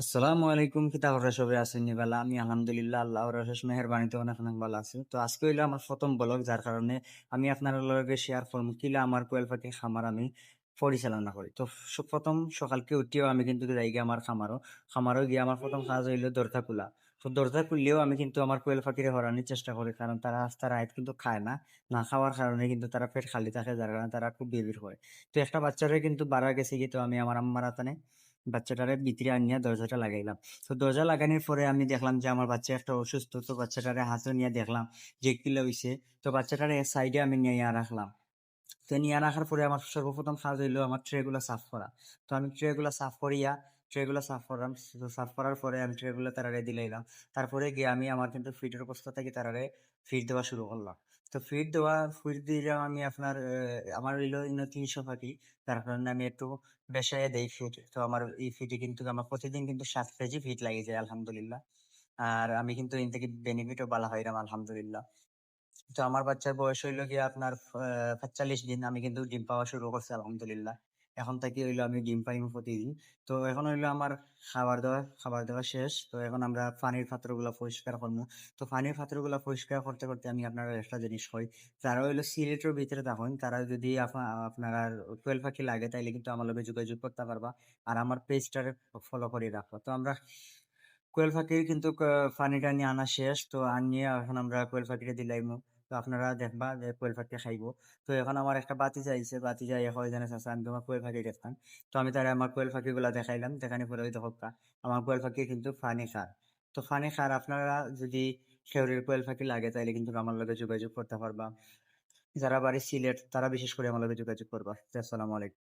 আসসালামু আলাইকুম, কিতা করে সবাই আছেন নি বালা? আমি আলহামদুলিল্লাহ আল্লাহর অশেষ মেহেরবানিতে অনেক অনেক ভালো আছি। তো আজকে হইলো আমার প্রথম ব্লগ, যার কারণে আমি আপনার লগে শেয়ার করব কিলা আমার কোয়েল পাখি খামার আমি পরিচালনা করি। তো প্রথম সকালকে উঠিও আমি কিন্তু যাই গিয়ে আমার খামারও গিয়ে আমার প্রথম কাজ হইলো দরজা খোলা। তো দরজা খুললেও আমি কিন্তু আমার কোয়েল পাখিরে হরানোর চেষ্টা করি, কারণ তারা রাত কিন্তু খায় না। না খাওয়ার কারণে কিন্তু তারা পেট খালি থাকে, যার কারণে তারা খুব বিড়বিড় হয়। তো একটা বাচ্চারে কিন্তু বাড়া গেছে কি, তো আমি আমার আম্মার হাতানে বাচ্চাটারে ভিতরে আনিয়া দরজাটা লাগাইলাম। তো দরজা লাগানোর পরে আমি দেখলাম যে আমার বাচ্চা একটা অসুস্থ। তো বাচ্চাটারে হাতে নিয়ে দেখলাম যে কিলা হইছে। তো বাচ্চাটারে সাইডে আমি নিয়ে রাখলাম। তো নিয়ে রাখার পরে আমার সর্বপ্রথম কাজ হইলো আমার ট্রে গুলা সাফ করা। তো আমি ট্রে গুলা সাফ করলাম। তো সাফ করার পরে আমি ট্রে গুলা তারারে দিলাইলাম। তারপরে গিয়ে আমি আমার কিন্তু ফিটের অবস্থা থেকে তারারে ফিট দেওয়া শুরু করলাম। তো ফিট দিলাম আমি আপনার আমার হইলো 300 পাখি। তার কারণে আমি একটু বেসাইয়া দেই ফিট। তো আমার এই ফিটে কিন্তু আমার প্রতিদিন কিন্তু 7 কেজি ফিট লাগে যায় আলহামদুলিল্লাহ। আর আমি কিন্তু এর থেকে বেনিফিটও ভালো হইলাম আলহামদুলিল্লাহ। তো আমার বাচ্চার বয়স হইলো গিয়ে আপনার 45 দিন। আমি কিন্তু ডিম পাওয়া শুরু করছি আলহামদুলিল্লাহ। এখন থেকে হইলো আমি ডিম পাই প্রতিদিন। তো এখন হইলো আমার খাবার দেওয়া শেষ। তো এখন আমরা পানির পাত্রগুলো পরিষ্কার করবো। তো পানির পাত্রগুলো পরিষ্কার করতে করতে আমি আপনার একটা জিনিস কই, যারা হইলো সিলেটের ভিতরে থাকুন, তারা যদি আপনার কোয়েল পাখি লাগে তাইলে কিন্তু আমার লগে যোগাযোগ করতে পারবা। আর আমার পেজটারে ফলো করে রাখো। তো আমরা কোয়েল পাখির কিন্তু পানি টানি আনা শেষ। তো আনিয়ে এখন আমরা কোয়েল পাখিরে দিলাইমু। তো আপনারা দেখবা যে কোয়েল পাখি খাইবো। তো এখন আমার একটা বাতি চাইছে, বাতি যাই হয় জানে চাচা আমি তোমার কোয়েল পাখি দেখতাম। তো আমি তারা আমার কোয়েল পাখি গুলা দেখাইলাম, দেখানি পরে ওই দেখো আমার কোয়েল পাখি কিন্তু পানি খায়। তো পানি খার আপনারা যদি খেউরের কোয়েল পাখি লাগে তাইলে কিন্তু আমার লগে যোগাযোগ করতে পারবা। যারা বাড়ি সিলেট তারা বিশেষ করে আমার লগে যোগাযোগ করবা। আসসালামু আলাইকুম।